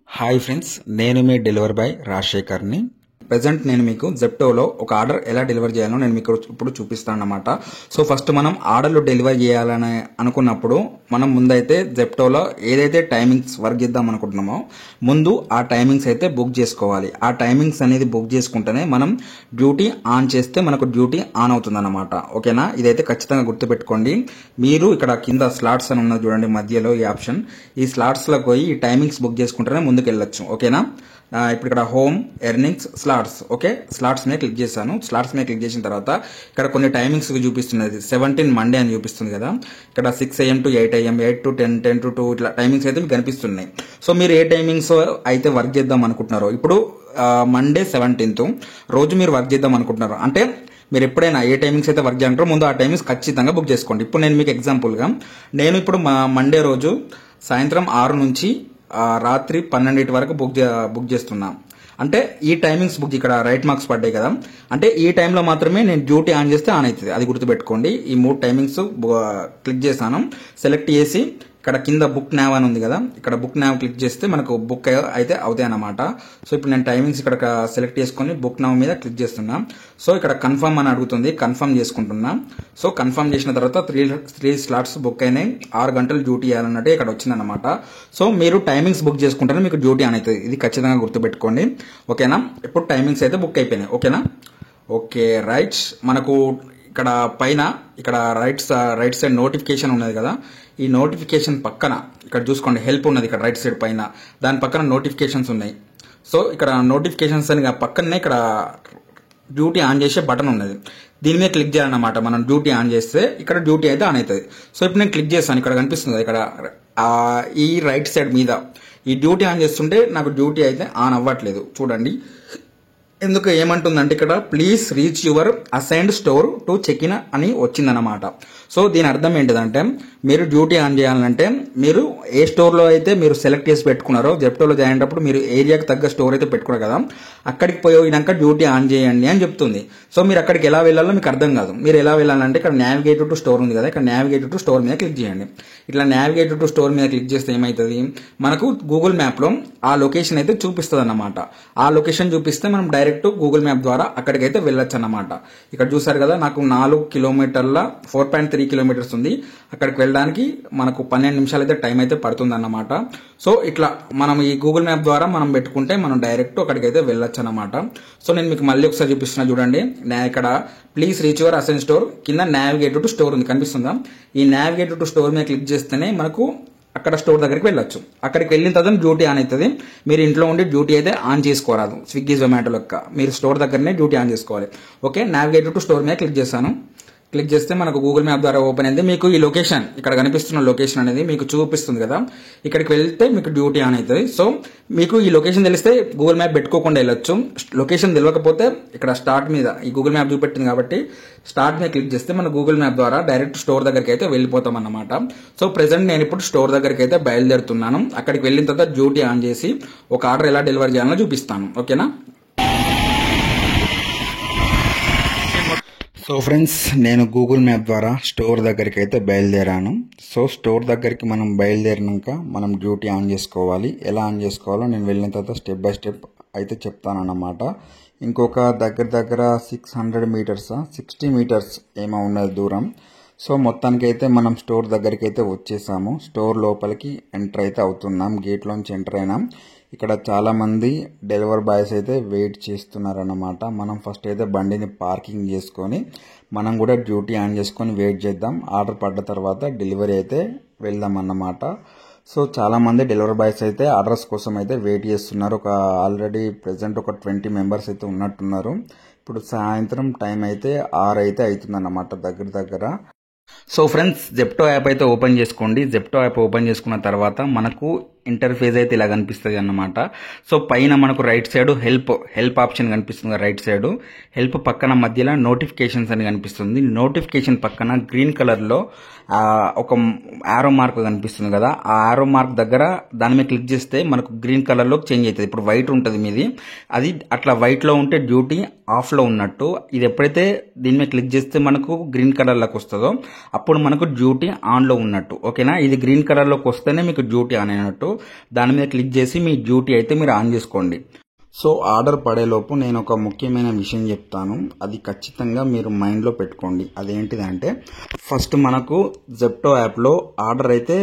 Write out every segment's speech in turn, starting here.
Hi friends, నేను మీ delivery boy రాజశేఖర్ని. Present నేను మీకు జెప్టోలో ఒక ఆర్డర్ ఎలా డెలివర్ చేయాలో నేను మీకు ఇప్పుడు చూపిస్తాను అన్నమాట. సో ఫస్ట్ మనం ఆర్డర్లు డెలివర్ చేయాలని అనుకున్నప్పుడు మనం ముందైతే జెప్టోలో ఏదైతే టైమింగ్స్ వర్క్ చేద్దాం అనుకుంటున్నామో ముందు ఆ టైమింగ్స్ అయితే బుక్ చేసుకోవాలి. ఆ టైమింగ్స్ అనేది బుక్ చేసుకుంటేనే మనం డ్యూటీ ఆన్ చేస్తే మనకు డ్యూటీ ఆన్ అవుతుంది అన్నమాట. ఓకేనా, ఇదైతే ఖచ్చితంగా గుర్తుపెట్టుకోండి. మీరు ఇక్కడ కింద స్లాట్స్ అని ఉన్నది చూడండి, మధ్యలో ఈ ఆప్షన్, ఈ స్లాట్స్లోకి పోయి ఈ టైమింగ్స్ బుక్ చేసుకుంటేనే ముందుకు వెళ్ళొచ్చు. ఓకేనా, ఇప్పుడు ఇక్కడ home earnings slots, okay, slots మీద క్లిక్ చేశాను. స్లాట్స్ మీద క్లిక్ చేసిన తర్వాత ఇక్కడ కొన్ని టైమింగ్స్ చూపిస్తున్నది. 17 మండే అని చూపిస్తుంది కదా, ఇక్కడ 6 AM to 8 AM, 8 to 10, 10 to 2 ఇట్లా టైమింగ్స్ అయితే మీకు కనిపిస్తున్నాయి. సో మీరు ఏ టైమింగ్స్ అయితే వర్క్ చేద్దాం అనుకుంటున్నారో, ఇప్పుడు మండే 17th రోజు మీరు వర్క్ చేద్దాం అనుకుంటున్నారు అంటే మీరు ఎప్పుడైనా ఏ టైమింగ్స్ అయితే వర్క్ చేయాలంటారో ముందు ఆ టైమింగ్స్ ఖచ్చితంగా బుక్ చేసుకోండి. ఇప్పుడు నేను మీకు ఎగ్జాంపుల్గా నేను ఇప్పుడు మండే రోజు సాయంత్రం 6 నుంచి రాత్రి 12 వరకు బుక్ చేస్తున్నా. అంటే ఈ టైమింగ్స్ బుక్ ఇక్కడ రైట్ మార్క్స్ పడ్డాయి కదా, అంటే ఈ టైంలో మాత్రమే నేను డ్యూటీ ఆన్ చేస్తే ఆన్ అవుతుంది. అది గుర్తుపెట్టుకోండి. ఈ 3 టైమింగ్స్ క్లిక్ చేశాను, సెలెక్ట్ చేసి ఇక్కడ కింద బుక్ నావ్ అని ఉంది కదా, ఇక్కడ బుక్ నావ్ క్లిక్ చేస్తే మనకు బుక్ అయితే అవుతాయి అన్నమాట. సో ఇప్పుడు నేను టైమింగ్స్ ఇక్కడ సెలెక్ట్ చేసుకుని బుక్ నావ్ మీద క్లిక్ చేస్తున్నా. సో ఇక్కడ కన్ఫర్మ్ అని అడుగుతుంది, కన్ఫర్మ్ చేసుకుంటున్నా. సో కన్ఫర్మ్ చేసిన తర్వాత 3 స్లాట్స్ బుక్ అయినాయి. 6 గంటలు డ్యూటీ చేయాలన్నట్టు ఇక్కడ వచ్చిందన్నమాట. సో మీరు టైమింగ్స్ బుక్ చేసుకుంటే మీకు డ్యూటీ ఆన్ అవుతుంది. ఇది ఖచ్చితంగా గుర్తుపెట్టుకోండి. ఓకేనా, ఇప్పుడు టైమింగ్స్ అయితే బుక్ అయిపోయినాయి. ఓకేనా, ఓకే రైట్. మనకు ఇక్కడ పైన ఇక్కడ రైట్ సైడ్ నోటిఫికేషన్ ఉన్నది కదా, ఈ నోటిఫికేషన్ పక్కన ఇక్కడ చూసుకోండి హెల్ప్ ఉన్నది ఇక్కడ రైట్ సైడ్ పైన, దాని పక్కన నోటిఫికేషన్స్ ఉన్నాయి. సో ఇక్కడ నోటిఫికేషన్స్ అని పక్కనే ఇక్కడ డ్యూటీ ఆన్ చేసే బటన్ ఉన్నది, దీని మీద క్లిక్ చేయాలన్నమాట. మనం డ్యూటీ ఆన్ చేస్తే ఇక్కడ డ్యూటీ అయితే ఆన్ అవుతుంది. సో ఇప్పుడు నేను క్లిక్ చేస్తాను, ఇక్కడ కనిపిస్తుంది ఇక్కడ ఈ రైట్ సైడ్ మీద ఈ డ్యూటీ ఆన్ చేస్తుంటే నాకు డ్యూటీ అయితే ఆన్ అవ్వట్లేదు. చూడండి ఎందుకు, ఏమంటుందంటే ఇక్కడ please reach your assigned store to check in అని వచ్చిందన్నమాట. సో దీని అర్థం ఏంటిదంటే మీరు డ్యూటీ ఆన్ చేయాలంటే మీరు ఏ స్టోర్లో అయితే మీరు సెలెక్ట్ చేసి పెట్టుకున్నారో, జెప్టోలో జాయిన్ అయినప్పుడు మీరు ఏరియాకి తగ్గ స్టోర్ అయితే పెట్టుకున్నారు కదా, అక్కడికి పోయినాక డ్యూటీ ఆన్ చేయండి అని చెప్తుంది. సో మీరు అక్కడికి ఎలా వెళ్ళాలో మీకు అర్థం కాదు. మీరు ఎలా వెళ్ళాలంటే ఇక్కడ నావిగేట్ టు స్టోర్ ఉంది కదా, ఇక్కడ నావిగేట్ టు స్టోర్ మీద క్లిక్ చేయండి. ఇట్లా నావిగేట్ టు స్టోర్ మీద క్లిక్ చేస్తే ఏమవుతుంది, మనకు గూగుల్ మ్యాప్లో ఆ లొకేషన్ అయితే చూపిస్తుంది అన్నమాట. ఆ లొకేషన్ చూపిస్తే మనం డైరెక్ట్ గూగుల్ మ్యాప్ ద్వారా అక్కడికైతే వెళ్ళొచ్చు అన్నమాట. ఇక్కడ చూసారు కదా, నాకు 4 కిలోమీటర్ల 4.3 కిలోమీటర్స్ ఉంది. అక్కడికి వెళ్ళడానికి మనకు 12 నిమిషాలు అయితే టైం అయితే పడుతుంది అన్నమాట. సో ఇట్లా మనం ఈ గూగుల్ మ్యాప్ ద్వారా మనం పెట్టుకుంటే మనం డైరెక్ట్ అక్కడికైతే వెళ్ళొచ్చు అన్నమాట. సో నేను మీకు మళ్ళీ ఒకసారి చూపిస్తున్నా చూడండి, ఇక్కడ please reach your assign store కింద నావిగేట్ టు స్టోర్ ఉంది, కనిపిస్తుందా? ఈ నావిగేట్ టు స్టోర్ మీద క్లిక్ చేస్తేనే మనకు అక్కడ స్టోర్ దగ్గరికి వెళ్ళొచ్చు. అక్కడికి వెళ్ళిన తర్వాత డ్యూటీ ఆన్ అవుతుంది. మీరు ఇంట్లో ఉండి డ్యూటీ అయితే ఆన్ చేసుకోరాదు. స్విగ్గీ జొమాటో లెక్క మీరు స్టోర్ దగ్గరనే డ్యూటీ ఆన్ చేసుకోవాలి. ఓకే, నావిగేట్ టు స్టోర్ మీద క్లిక్ చేశాను. క్లిక్ చేస్తే మనకు గూగుల్ మ్యాప్ ద్వారా ఓపెన్ అయింది. మీకు ఈ లొకేషన్ ఇక్కడ కనిపిస్తున్న లొకేషన్ అనేది మీకు చూపిస్తుంది కదా, ఇక్కడికి వెళ్తే మీకు డ్యూటీ ఆన్ అవుతుంది. సో మీకు ఈ లొకేషన్ తెలిస్తే గూగుల్ మ్యాప్ పెట్టుకోకుండా వెళ్ళొచ్చు. లొకేషన్ తెలియకపోతే ఇక్కడ స్టార్ట్ మీద ఈ గూగుల్ మ్యాప్ చూపెట్టింది కాబట్టి స్టార్ట్ మీద క్లిక్ చేస్తే మన గూగుల్ మ్యాప్ ద్వారా డైరెక్ట్ స్టోర్ దగ్గరికి అయితే వెళ్ళిపోతాం అన్నమాట. సో ప్రెసెంట్ నేను ఇప్పుడు స్టోర్ దగ్గరికి అయితే బయలుదేరుతున్నాను. అక్కడికి వెళ్ళిన తర్వాత డ్యూటీ ఆన్ చేసి ఒక ఆర్డర్ ఎలా డెలివరీ చేయాలో చూపిస్తాను. ఓకేనా. సో ఫ్రెండ్స్, నేను గూగుల్ మ్యాప్ ద్వారా స్టోర్ దగ్గరికి అయితే బయలుదేరాను. సో స్టోర్ దగ్గరికి మనం బయలుదేరినాక మనం డ్యూటీ ఆన్ చేసుకోవాలి. ఎలా ఆన్ చేసుకోవాలో నేను వెళ్ళిన తర్వాత స్టెప్ బై స్టెప్ అయితే చెప్తానన్నమాట. ఇంకొక దగ్గర 600 మీటర్స్ 60 మీటర్స్ ఏమో ఉన్నది దూరం. సో మొత్తానికి అయితే మనం స్టోర్ దగ్గరికి అయితే వచ్చేసాము. స్టోర్ లోపలికి ఎంటర్ అయితే అవుతున్నాం, గేట్లోంచి ఎంటర్ అయినాం. ఇక్కడ చాలామంది డెలివరీ బాయ్స్ అయితే వెయిట్ చేస్తున్నారన్నమాట. మనం ఫస్ట్ అయితే బండిని పార్కింగ్ చేసుకొని మనం కూడా డ్యూటీ ఆన్ చేసుకొని వెయిట్ చేద్దాం. ఆర్డర్ పడ్డ తర్వాత డెలివరీ అయితే వెళ్దాం అన్నమాట. సో చాలామంది డెలివరీ బాయ్స్ అయితే ఆర్డర్స్ కోసం అయితే వెయిట్ చేస్తున్నారు. ఆల్రెడీ ప్రెసెంట్ ఒక 20 మెంబర్స్ అయితే ఉన్నట్టున్నారు. ఇప్పుడు సాయంత్రం టైం అయితే 6 అయితే అవుతుందన్నమాట దగ్గర. సో ఫ్రెండ్స్, జెప్టో యాప్ అయితే ఓపెన్ చేసుకోండి. జెప్టో యాప్ ఓపెన్ చేసుకున్న తర్వాత మనకు ఇంటర్ఫేస్ అయితే ఇలా కనిపిస్తుంది అన్నమాట. సో పైన మనకు రైట్ సైడ్ హెల్ప్ ఆప్షన్ కనిపిస్తుంది. రైట్ సైడ్ హెల్ప్ పక్కన మధ్యలో నోటిఫికేషన్స్ అని కనిపిస్తుంది. నోటిఫికేషన్ పక్కన గ్రీన్ కలర్లో ఒక యారో మార్క్ కనిపిస్తుంది కదా, ఆ యారో మార్క్ దగ్గర దాని మీద క్లిక్ చేస్తే మనకు గ్రీన్ కలర్లో చేంజ్ అవుతుంది. ఇప్పుడు వైట్ ఉంటుంది మీది, అది అట్లా వైట్లో ఉంటే డ్యూటీ ఆఫ్లో ఉన్నట్టు. ఇది ఎప్పుడైతే దీని మీద క్లిక్ చేస్తే మనకు గ్రీన్ కలర్లోకి వస్తుందో అప్పుడు మనకు డ్యూటీ ఆన్లో ఉన్నట్టు. ఓకేనా, ఇది గ్రీన్ కలర్లోకి వస్తేనే మీకు డ్యూటీ ఆన్ అయినట్టు. దాని మీద క్లిక్ చేసి మీ డ్యూటీ అయితే మీరు ఆన్ చేసుకోండి. సో ఆర్డర్ పడేలోపు నేను ఒక ముఖ్యమైన విషయం చెప్తాను, అది ఖచ్చితంగా మీరు మైండ్లో పెట్టుకోండి. అదేంటిదంటే ఫస్ట్ మనకు జెప్టో యాప్లో ఆర్డర్ అయితే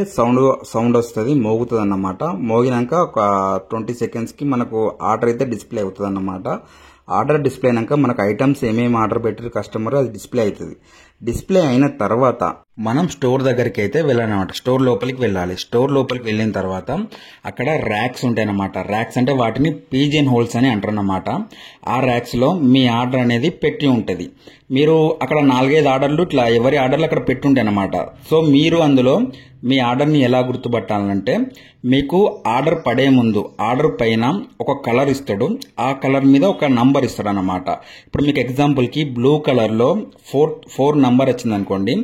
సౌండ్ వస్తుంది, మోగుతుంది అన్నమాట. మోగినాక ఒక 20 సెకండ్స్కి మనకు ఆర్డర్ అయితే డిస్ప్లే అవుతుంది అన్నమాట. ఆర్డర్ డిస్ప్లే అయినాక మనకు ఐటమ్స్ ఏమేమి ఆర్డర్ పెట్టారు కస్టమర్ అది డిస్ప్లే అవుతుంది. డిస్ప్లే అయిన తర్వాత మనం స్టోర్ దగ్గరికి అయితే వెళ్ళాలన్నమాట. స్టోర్ లోపలికి వెళ్ళాలి. స్టోర్ లోపలికి వెళ్ళిన తర్వాత అక్కడ ర్యాక్స్ ఉంటాయన్నమాట. ర్యాక్స్ అంటే వాటిని పీజియన్ హోల్స్ అని అంటారు అన్నమాట. ఆ ర్యాక్స్లో మీ ఆర్డర్ అనేది పెట్టి ఉంటుంది. మీరు అక్కడ 4-5 ఆర్డర్లు ఇట్లా ఎవరి ఆర్డర్లు అక్కడ పెట్టి ఉంటాయి అన్నమాట. సో మీరు అందులో మీ ఆర్డర్ని ఎలా గుర్తుపట్టాలంటే మీకు ఆర్డర్ పడే ముందు ఆర్డర్ పైన ఒక కలర్ ఇస్తాడు, ఆ కలర్ మీద ఒక నంబర్ ఇస్తాడు అన్నమాట. ఇప్పుడు మీకు ఎగ్జాంపుల్కి బ్లూ కలర్లో 4 నంబర్ వచ్చింది అనుకోండి,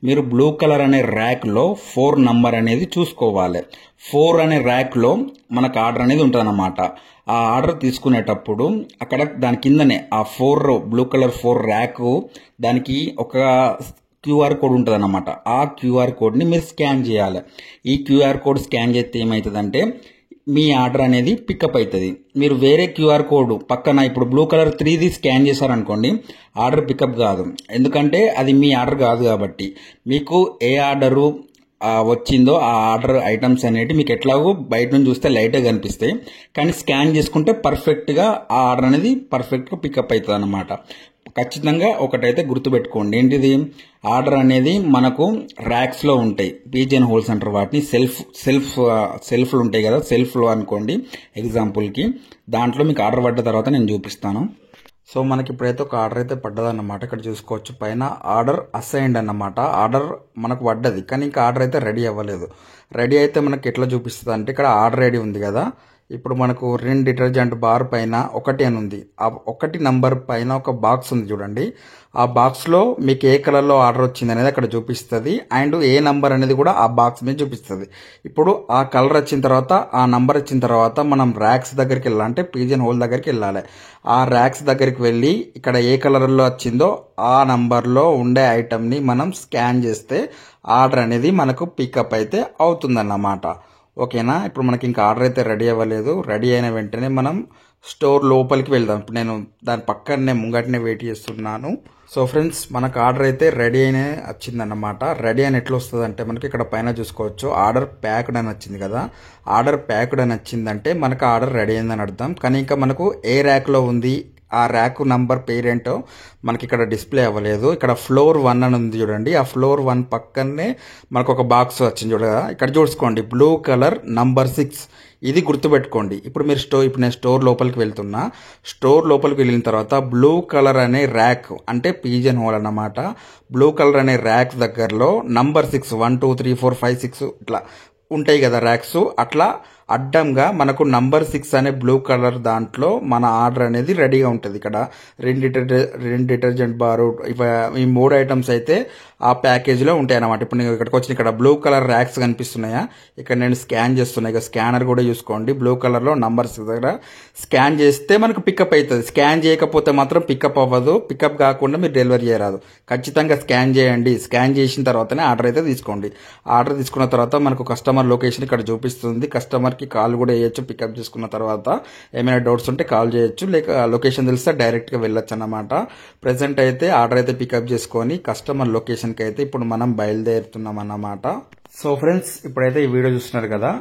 మీరు బ్లూ కలర్ అనే ర్యాక్లో 4 నంబర్ అనేది చూసుకోవాలి. 4 అనే ర్యాక్లో మనకు ఆర్డర్ అనేది ఉంటుంది అన్నమాట. ఆ ఆర్డర్ తీసుకునేటప్పుడు అక్కడ దాని కిందనే ఆ 4 బ్లూ కలర్ 4 ర్యాక్ దానికి ఒక క్యూఆర్ కోడ్ ఉంటుంది అన్నమాట. ఆ క్యూఆర్ కోడ్ని మీరు స్కాన్ చేయాలి. ఈ క్యూఆర్ కోడ్ స్కాన్ చేస్తే ఏమవుతుందంటే మీ ఆర్డర్ అనేది పికప్ అవుతుంది. మీరు వేరే క్యూఆర్ కోడ్ పక్కన ఇప్పుడు బ్లూ కలర్ 3ది స్కాన్ చేశారనుకోండి, ఆర్డర్ పికప్ కాదు. ఎందుకంటే అది మీ ఆర్డర్ కాదు కాబట్టి. మీకు ఏ ఆర్డరు వచ్చిందో ఆ ఆర్డర్ ఐటమ్స్ అనేవి మీకు ఎట్లాగో బయట నుంచి చూస్తే లైట్గా కనిపిస్తాయి, కానీ స్కాన్ చేసుకుంటే పర్ఫెక్ట్గా ఆ ఆర్డర్ అనేది పర్ఫెక్ట్గా పికప్ అవుతుంది అన్నమాట. ఖచ్చితంగా ఒకటైతే గుర్తుపెట్టుకోండి, ఏంటిది ఆర్డర్ అనేది మనకు ర్యాక్స్లో ఉంటాయి, పీజియన్ హోల్స్ అంటారు వాటిని. సెల్ఫ్లు ఉంటాయి కదా, సెల్ఫ్లో అనుకోండి ఎగ్జాంపుల్కి. దాంట్లో మీకు ఆర్డర్ పడ్డ తర్వాత నేను చూపిస్తాను. సో మనకి ఇప్పుడైతే ఒక ఆర్డర్ అయితే పడ్డదన్నమాట. ఇక్కడ చూసుకోవచ్చు పైన ఆర్డర్ అసైన్డ్ అన్నమాట. ఆర్డర్ మనకు పడ్డది కానీ ఇంకా ఆర్డర్ అయితే రెడీ అవ్వలేదు. రెడీ అయితే మనకి ఎట్లా చూపిస్తుంది అంటే ఇక్కడ ఆర్డర్ రెడీ ఉంది కదా, ఇప్పుడు మనకు రిన్ డిటర్జెంట్ బార్ పైన 1 అని ఉంది. ఆ 1 నంబర్ పైన ఒక బాక్స్ ఉంది చూడండి. ఆ బాక్స్లో మీకు ఏ కలర్లో ఆర్డర్ వచ్చింది అనేది అక్కడ చూపిస్తుంది, అండ్ ఏ నంబర్ అనేది కూడా ఆ బాక్స్ మీద చూపిస్తుంది. ఇప్పుడు ఆ కలర్ వచ్చిన తర్వాత ఆ నంబర్ వచ్చిన తర్వాత మనం ర్యాక్స్ దగ్గరికి వెళ్ళాలి, అంటే పీజియన్ హోల్ దగ్గరికి వెళ్ళాలి. ఆ ర్యాక్స్ దగ్గరికి వెళ్ళి ఇక్కడ ఏ కలర్లో వచ్చిందో ఆ నంబర్లో ఉండే ఐటమ్ని మనం స్కాన్ చేస్తే ఆర్డర్ అనేది మనకు పికప్ అయితే అవుతుందన్నమాట. ఓకేనా? ఇప్పుడు మనకి ఇంకా ఆర్డర్ అయితే రెడీ అవ్వలేదు. రెడీ అయిన వెంటనే మనం స్టోర్ లోపలికి వెళ్దాం. ఇప్పుడు నేను దాని పక్కనే ముంగటనే వెయిట్ చేస్తున్నాను. సో ఫ్రెండ్స్, మనకు ఆర్డర్ అయితే రెడీ అయిన వచ్చిందన్నమాట. రెడీ అని ఎట్లా వస్తుంది అంటే మనకి ఇక్కడ పైన చూసుకోవచ్చు ఆర్డర్ ప్యాక్డ్ అని వచ్చింది కదా. ఆర్డర్ ప్యాక్డ్ అని వచ్చిందంటే మనకు ఆర్డర్ రెడీ అయిందని అర్థం. కానీ ఇంకా మనకు ఏ ర్యాక్లో ఉంది, ఆ ర్యాక్ నంబర్ పేరేంటో మనకి ఇక్కడ డిస్ప్లే అవ్వలేదు. ఇక్కడ ఫ్లోర్ 1 అని ఉంది చూడండి. ఆ ఫ్లోర్ 1 పక్కనే మనకు ఒక బాక్స్ వచ్చింది చూడగా, ఇక్కడ చూసుకోండి బ్లూ కలర్ నంబర్ 6. ఇది గుర్తుపెట్టుకోండి. ఇప్పుడు మీరు ఇప్పుడు నేను స్టోర్ లోపలికి వెళ్తున్నా. స్టోర్ లోపలికి వెళ్ళిన తర్వాత బ్లూ కలర్ అనే ర్యాక్ అంటే పీజియన్ హోల్ అన్నమాట. బ్లూ కలర్ అనే ర్యాక్ దగ్గరలో నంబర్ 6 1 2 3 4 5 6 ఇట్లా ఉంటాయి కదా ర్యాక్స్. అట్లా అడ్డంగా మనకు నంబర్ 6 అనే బ్లూ కలర్ దాంట్లో మన ఆర్డర్ అనేది రెడీగా ఉంటుంది. ఇక్కడ రిన్ డిటర్జెంట్ బారు ఈ 3 ఐటమ్స్ అయితే ఆ ప్యాకేజీలో ఉంటాయి అన్నమాట. ఇప్పుడు నేను ఇక్కడికి వచ్చిన ఇక్కడ బ్లూ కలర్ ర్యాక్స్ కనిపిస్తున్నాయా, ఇక్కడ నేను స్కాన్ చేస్తున్నా. ఇక స్కానర్ కూడా చూసుకోండి, బ్లూ కలర్లో నంబర్ 6 దగ్గర స్కాన్ చేస్తే మనకు పికప్ అవుతుంది. స్కాన్ చేయకపోతే మాత్రం పికప్ అవ్వదు. పికప్ కాకుండా మీరు డెలివరీ చేయరాదు. ఖచ్చితంగా స్కాన్ చేయండి. స్కాన్ చేసిన తర్వాతనే ఆర్డర్ అయితే తీసుకోండి. ఆర్డర్ తీసుకున్న తర్వాత మనకు కస్టమర్ లొకేషన్ ఇక్కడ చూపిస్తుంది. కస్టమర్కి కాల్ కూడా చేయొచ్చు. పికప్ చేసుకున్న తర్వాత ఏమైనా డౌట్స్ ఉంటే కాల్ చేయొచ్చు, లేక లొకేషన్ తెలిస్తే డైరెక్ట్గా వెళ్ళొచ్చు అన్నమాట. ప్రెసెంట్ అయితే ఆర్డర్ అయితే పికప్ చేసుకొని కస్టమర్ లొకేషన్కి అయితే ఇప్పుడు మనం బయలుదేరుతున్నాం అన్నమాట. సో ఫ్రెండ్స్, ఇప్పుడైతే ఈ వీడియో చూస్తున్నారు కదా.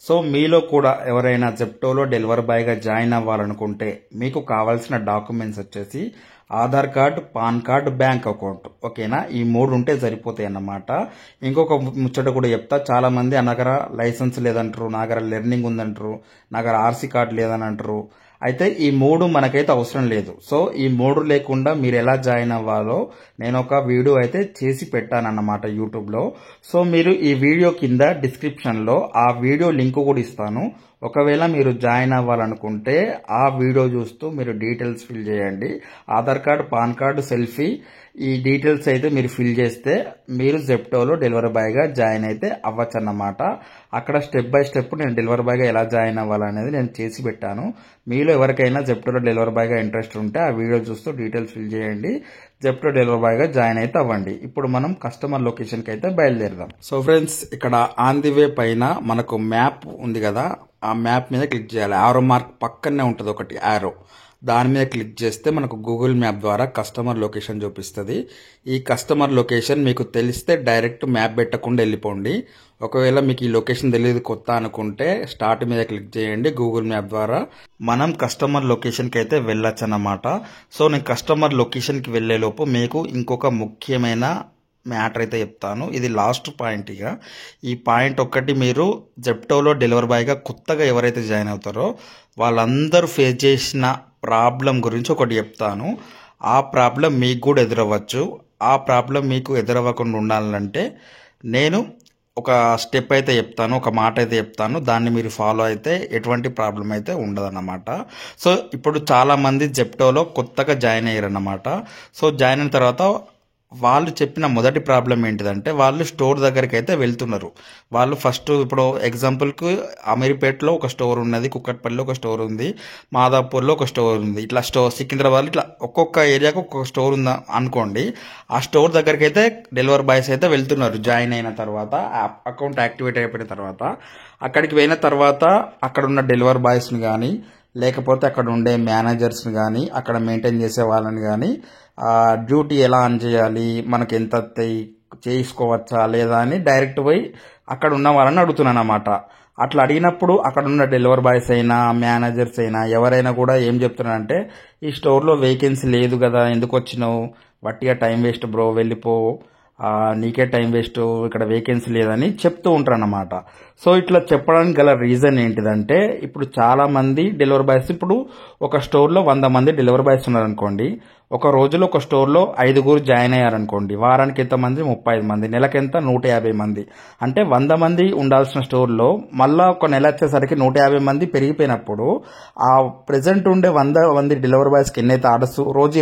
సో మీలో కూడా ఎవరైనా జెప్టోలో డెలివరీ బాయ్గా జాయిన్ అవ్వాలనుకుంటే మీకు కావాల్సిన డాక్యుమెంట్స్ వచ్చేసి Aadhaar card, pan card, bank account. ఓకేనా? ఈ 3 ఉంటే సరిపోతాయి అన్నమాట. ఇంకొక ముచ్చట కూడా చెప్తా. చాలా మంది నా దగ్గర లైసెన్స్ లేదంటారు, నా దగ్గర లెర్నింగ్ ఉందంటారు, నా దగ్గర ఆర్సీ కార్డు లేదని అంటారు. అయితే ఈ 3 మనకైతే అవసరం లేదు. సో ఈ 3 లేకుండా మీరు ఎలా జాయిన్ అవ్వాలో నేను ఒక వీడియో అయితే చేసి పెట్టానన్నమాట యూట్యూబ్లో. సో మీరు ఈ వీడియో కింద డిస్క్రిప్షన్లో ఆ వీడియో లింక్ కూడా ఇస్తాను. ఒకవేళ మీరు జాయిన్ అవ్వాలనుకుంటే ఆ వీడియో చూస్తూ మీరు డీటెయిల్స్ ఫిల్ చేయండి. Aadhaar card, pan card, selfie, ఈ డీటెయిల్స్ అయితే మీరు ఫిల్ చేస్తే మీరు జెప్టోలో డెలివరీ బాయ్గా జాయిన్ అయితే అవ్వచ్చు అన్నమాట. అక్కడ స్టెప్ బై స్టెప్ నేను డెలివరీ బాయ్గా ఎలా జాయిన్ అవ్వాలనేది నేను చేసి పెట్టాను. మీలో ఎవరికైనా జెప్టోలో డెలివరీ బాయ్గా ఇంట్రెస్ట్ ఉంటే ఆ వీడియో చూస్తూ డీటెయిల్స్ ఫిల్ చేయండి. జెప్టో డెలివరీ బాయ్గా జాయిన్ అయితే అవ్వండి. ఇప్పుడు మనం కస్టమర్ లొకేషన్కి అయితే బయలుదేరదాం. సో ఫ్రెండ్స్, ఇక్కడ ఆన్ ది వే పైన మనకు మ్యాప్ ఉంది కదా, ఆ మ్యాప్ మీద క్లిక్ చేయాలి. ఆరో మార్క్ పక్కనే ఉంటుంది ఒకటి యారో, దాని మీద క్లిక్ చేస్తే మనకు గూగుల్ మ్యాప్ ద్వారా కస్టమర్ లొకేషన్ చూపిస్తుంది. ఈ కస్టమర్ లొకేషన్ మీకు తెలిస్తే డైరెక్ట్ మ్యాప్ పెట్టకుండా వెళ్ళిపోండి. ఒకవేళ మీకు ఈ లొకేషన్ తెలియదు కొత్త అనుకుంటే స్టార్ట్ మీద క్లిక్ చేయండి. గూగుల్ మ్యాప్ ద్వారా మనం కస్టమర్ లొకేషన్కి అయితే వెళ్ళొచ్చు అన్నమాట. సో నేను కస్టమర్ లొకేషన్కి వెళ్ళేలోపు మీకు ఇంకొక ముఖ్యమైన మ్యాటర్ అయితే చెప్తాను. ఇది లాస్ట్ పాయింట్. ఇక ఈ పాయింట్ ఒక్కటి మీరు జెప్టోలో డెలివరీ బాయ్గా కొత్తగా ఎవరైతే జాయిన్ అవుతారో వాళ్ళందరూ ఫేస్ చేసిన ప్రాబ్లం గురించి ఒకటి చెప్తాను. ఆ ప్రాబ్లం మీకు కూడా ఎదురవ్వచ్చు. ఆ ప్రాబ్లం మీకు ఎదురవ్వకుండా ఉండాలంటే నేను ఒక స్టెప్ అయితే చెప్తాను, ఒక మాట అయితే చెప్తాను. దాన్ని మీరు ఫాలో అయితే ఎటువంటి ప్రాబ్లం అయితే ఉండదన్నమాట. సో ఇప్పుడు చాలామంది జెప్టోలో కొత్తగా జాయిన్ అయ్యారన్నమాట. సో జాయిన్ అయిన తర్వాత వాళ్ళు చెప్పిన మొదటి ప్రాబ్లం ఏంటిదంటే, వాళ్ళు స్టోర్ దగ్గరికి అయితే వెళ్తున్నారు. వాళ్ళు ఫస్ట్ ఇప్పుడు ఎగ్జాంపుల్కి అమీర్పేటలో ఒక స్టోర్ ఉన్నది, కుక్కట్పల్లిలో ఒక స్టోర్ ఉంది, మాదాపూర్లో ఒక స్టోర్ ఉంది, ఇట్లా సికింద్రాబాద్ ఇట్లా ఒక్కొక్క ఏరియాకు ఒక్కొక్క స్టోర్ ఉందా అనుకోండి. ఆ స్టోర్ దగ్గరికి అయితే డెలివరీ బాయ్స్ అయితే వెళ్తున్నారు జాయిన్ అయిన తర్వాత, అకౌంట్ యాక్టివేట్ అయిపోయిన తర్వాత. అక్కడికి పోయిన తర్వాత అక్కడ ఉన్న డెలివరీ బాయ్స్ని కానీ లేకపోతే అక్కడ ఉండే మేనేజర్స్ని కానీ అక్కడ మెయింటైన్ చేసే వాళ్ళని కానీ డ్యూటీ ఎలా ఆన్ చేయాలి, మనకి ఎంత చేసుకోవచ్చా లేదా అని డైరెక్ట్ పోయి అక్కడ ఉన్న వాళ్ళని అడుగుతున్నాను అన్నమాట. అట్లా అడిగినప్పుడు అక్కడ ఉన్న డెలివరీ బాయ్స్ అయినా మేనేజర్స్ అయినా ఎవరైనా కూడా ఏం చెప్తున్నారంటే, ఈ స్టోర్లో వేకెన్సీ లేదు కదా, ఎందుకు వచ్చినావు, వట్టిగా టైం వేస్ట్ బ్రో, వెళ్ళిపో, నీకే టైం వేస్ట్, ఇక్కడ వేకెన్సీ లేదని చెప్తూ ఉంటారు అన్నమాట. సో ఇట్లా చెప్పడానికి గల రీజన్ ఏంటిదంటే, ఇప్పుడు చాలా మంది డెలివరీ బాయ్స్, ఇప్పుడు ఒక స్టోర్లో 100 మంది డెలివరీ బాయ్స్ ఉన్నారనుకోండి, ఒక రోజులో ఒక స్టోర్లో 5 జాయిన్ అయ్యారనుకోండి, వారానికి ఎంతమంది, 35 మంది, నెలకెంత 150 మంది. అంటే 100 మంది ఉండాల్సిన స్టోర్లో మళ్ళా ఒక నెల వచ్చేసరికి 150 మంది పెరిగిపోయినప్పుడు ఆ ప్రెసెంట్ ఉండే 100 మంది డెలివరీ బాయ్స్కి ఎన్నైతే ఆర్డర్స్, రోజు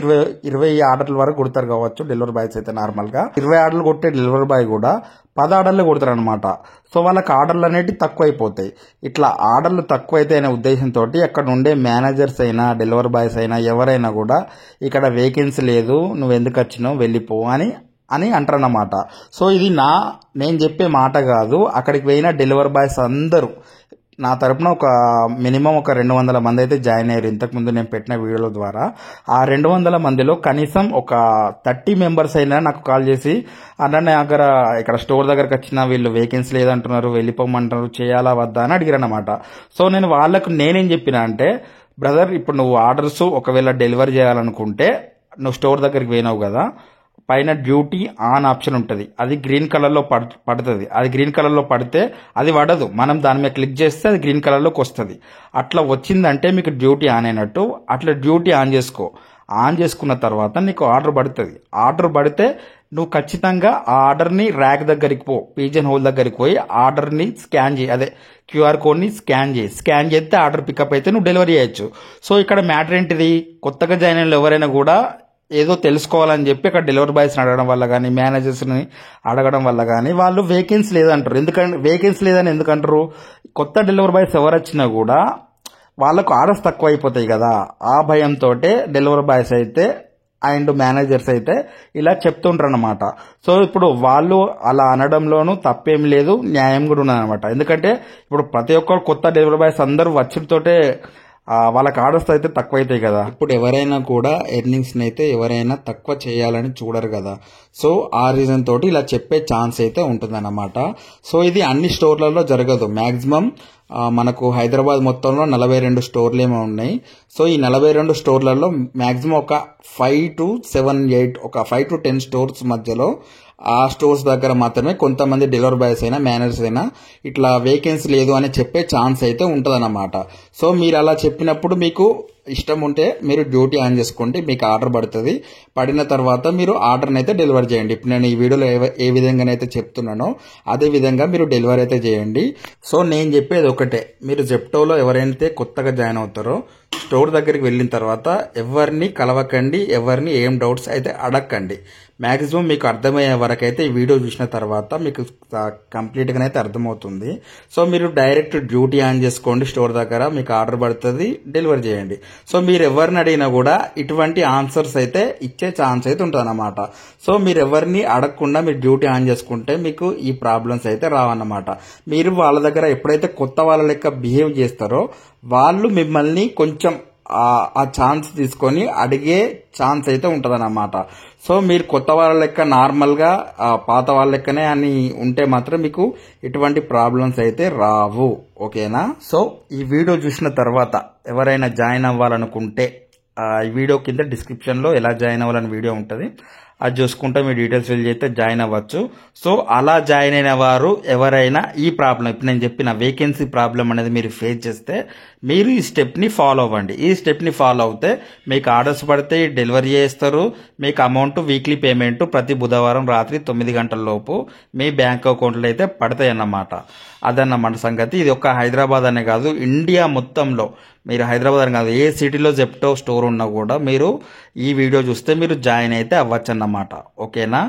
20 ఆర్డర్ల వరకు కొడతారు కావచ్చు డెలివరీ బాయ్స్ అయితే. నార్మల్గా 20 ఆర్డర్లు కొట్టే డెలివరీ బాయ్ కూడా 10 ఆర్డర్లు కొడతారు అనమాట. సో వాళ్ళకి ఆర్డర్లు అనేవి తక్కువ అయిపోతాయి. ఇట్లా ఆర్డర్లు తక్కువ అయితే అనే ఉద్దేశంతో అక్కడ ఉండే మేనేజర్స్ అయినా డెలివరీ బాయ్స్ అయినా ఎవరైనా కూడా ఇక్కడ వేకెన్సీ లేదు, నువ్వు ఎందుకు వచ్చినావు, వెళ్ళిపో అని అంటారన్నమాట. సో ఇది నేను చెప్పే మాట కాదు. అక్కడికి పోయిన డెలివరీ బాయ్స్ అందరూ నా తరపున ఒక మినిమం ఒక 200 మంది అయితే జాయిన్ అయ్యారు ఇంతకుముందు నేను పెట్టిన వీడియోల ద్వారా. ఆ 200 మందిలో కనీసం ఒక 30 మెంబర్స్ అయినా నాకు కాల్ చేసి, అన్న నా దగ్గర ఇక్కడ స్టోర్ దగ్గరకు వచ్చిన వీళ్ళు వేకెన్సీ లేదంటున్నారు, వెళ్ళిపోమంటున్నారు, చేయాలా వద్దా అని అడిగారన్నమాట. సో నేను వాళ్ళకు నేనేం చెప్పినా అంటే, బ్రదర్ ఇప్పుడు నువ్వు ఆర్డర్స్ ఒకవేళ డెలివరీ చేయాలనుకుంటే నువ్వు స్టోర్ దగ్గరికి పోయినావు కదా, పైన డ్యూటీ ఆన్ ఆప్షన్ ఉంటుంది, అది గ్రీన్ కలర్లో పడుతుంది. అది గ్రీన్ కలర్లో పడితే అది పడదు, మనం దాని మీద క్లిక్ చేస్తే అది గ్రీన్ కలర్లోకి వస్తుంది. అట్లా వచ్చిందంటే మీకు డ్యూటీ ఆన్ అయినట్టు. అట్లా డ్యూటీ ఆన్ చేసుకో. ఆన్ చేసుకున్న తర్వాత నీకు ఆర్డర్ పడుతుంది. ఆర్డర్ పడితే నువ్వు ఖచ్చితంగా ఆ ఆర్డర్ని ర్యాక్ దగ్గరికి పో, పీజన్ హోల్ దగ్గరికి పోయి ఆర్డర్ని స్కాన్ చేయి, అదే క్యూఆర్ కోడ్ని స్కాన్ చేయి. స్కాన్ చేస్తే ఆర్డర్ పికప్ అయితే నువ్వు డెలివరీ చేయొచ్చు. సో ఇక్కడ మ్యాటర్ ఏంటిది, కొత్తగా జాయిన్ అయిన ఎవరైనా కూడా ఏదో తెలుసుకోవాలని చెప్పి అక్కడ డెలివరీ బాయ్స్ని అడగడం వల్ల కానీ మేనేజర్స్ని అడగడం వల్ల కానీ వాళ్ళు వేకెన్సీ లేదంటారు. ఎందుకంటే వేకెన్సీ లేదని ఎందుకంటారు, కొత్త డెలివరీ బాయ్స్ ఎవరు వచ్చినా కూడా వాళ్ళకు ఆర్డర్స్ తక్కువ అయిపోతాయి కదా, ఆ భయంతో డెలివరీ బాయ్స్ అయితే అండ్ మేనేజర్స్ అయితే ఇలా చెప్తుంటారు అనమాట. సో ఇప్పుడు వాళ్ళు అలా అనడంలోనూ తప్పేం లేదు, న్యాయం కూడా ఉన్నదనమాట. ఎందుకంటే ఇప్పుడు ప్రతి ఒక్కరు కొత్త డెలివరీ బాయ్స్ అందరూ వచ్చితోటే వాళ్ళకి ఆర్డర్స్ అయితే తక్కువ అవుతాయి కదా. ఇప్పుడు ఎవరైనా కూడా ఎర్నింగ్స్ని అయితే ఎవరైనా తక్కువ చేయాలని చూడరు కదా. సో ఆ రీజన్ తోటి ఇలా చెప్పే ఛాన్స్ అయితే ఉంటుందన్నమాట. సో ఇది అన్ని స్టోర్లలో జరగదు. మ్యాక్సిమం మనకు హైదరాబాద్ మొత్తంలో 42 స్టోర్లు ఏమో ఉన్నాయి. సో ఈ 42 స్టోర్లలో మ్యాక్సిమం ఒక 5 to 7, 8 ఒక 5 to 10 స్టోర్స్ మధ్యలో ఆ స్టోర్స్ దగ్గర మాత్రమే కొంతమంది డెలివరీ బాయ్స్ అయినా మేనేజర్స్ అయినా ఇట్లా వేకెన్సీ లేదు అని చెప్పే ఛాన్స్ అయితే ఉంటుందన్నమాట. సో మీరు అలా చెప్పినప్పుడు మీకు ఇష్టం ఉంటే మీరు డ్యూటీ ఆన్ చేసుకోండి, మీకు ఆర్డర్ పడుతుంది. పడిన తర్వాత మీరు ఆర్డర్ని అయితే డెలివరీ చేయండి. ఇప్పుడు నేను ఈ వీడియోలో ఏ విధంగానైతే చెప్తున్నానో అదే విధంగా మీరు డెలివరీ అయితే చేయండి. సో నేను చెప్పేది ఒకటే, మీరు జెప్టోలో ఎవరైతే కొత్తగా జాయిన్ అవుతారో స్టోర్ దగ్గరికి వెళ్ళిన తర్వాత ఎవరిని కలవకండి, ఎవరిని ఏం డౌట్స్ అయితే అడగకండి. మ్యాక్సిమం మీకు అర్థమయ్యే వరకు అయితే ఈ వీడియో చూసిన తర్వాత మీకు కంప్లీట్గా అయితే అర్థమవుతుంది. సో మీరు డైరెక్ట్ డ్యూటీ ఆన్ చేసుకోండి, స్టోర్ దగ్గర మీకు ఆర్డర్ పడుతుంది, డెలివరీ చేయండి. సో మీరు ఎవరిని అడిగినా కూడా ఇటువంటి ఆన్సర్స్ అయితే ఇచ్చే ఛాన్స్ అయితే ఉంటుంది అన్నమాట. సో మీరు ఎవరిని అడగకుండా మీరు డ్యూటీ ఆన్ చేసుకుంటే మీకు ఈ ప్రాబ్లమ్స్ అయితే రావన్నమాట. మీరు వాళ్ళ దగ్గర ఎప్పుడైతే కొత్త వాళ్ళ లెక్క బిహేవ్ చేస్తారో వాళ్ళు మిమ్మల్ని కొంచెం ఆ ఛాన్స్ తీసుకొని అడిగే ఛాన్స్ అయితే ఉంటదన్నమాట. సో మీరు కొత్త వాళ్ళ లెక్క నార్మల్గా పాత వాళ్ళ లెక్కనే అని ఉంటే మాత్రం మీకు ఎటువంటి ప్రాబ్లమ్స్ అయితే రావు. ఓకేనా? సో ఈ వీడియో చూసిన తర్వాత ఎవరైనా జాయిన్ అవ్వాలనుకుంటే ఈ వీడియో కింద డిస్క్రిప్షన్లో ఎలా జాయిన్ అవ్వాలని వీడియో ఉంటుంది, అది చూసుకుంటే మీ డీటెయిల్స్ ఫిల్ చేస్తే జాయిన్ అవ్వచ్చు. సో అలా జాయిన్ అయిన వారు ఎవరైనా ఈ ప్రాబ్లం ఇప్పుడు నేను చెప్పిన వేకెన్సీ ప్రాబ్లం అనేది మీరు ఫేస్ చేస్తే మీరు ఈ స్టెప్ని ఫాలో అవ్వండి. ఈ స్టెప్ని ఫాలో అవుతే మీకు ఆర్డర్స్ పడితే డెలివరీ చేస్తారు. మీకు అమౌంట్ వీక్లీ పేమెంట్ ప్రతి బుధవారం రాత్రి 9 గంటల లోపు మీ బ్యాంక్ అకౌంట్లో అయితే పడతాయి అన్నమాట. అదన్నమాట సంగతి. ఇది ఒక్క హైదరాబాద్ అనే కాదు, ఇండియా మొత్తంలో మీరు హైదరాబాద్ అని కాదు, ఏ సిటీలో జెప్టో స్టోర్ ఉన్నా కూడా మీరు ఈ వీడియో చూస్తే మీరు జాయిన్ అయితే అవ్వచ్చు అన్నమాట. ఓకేనా?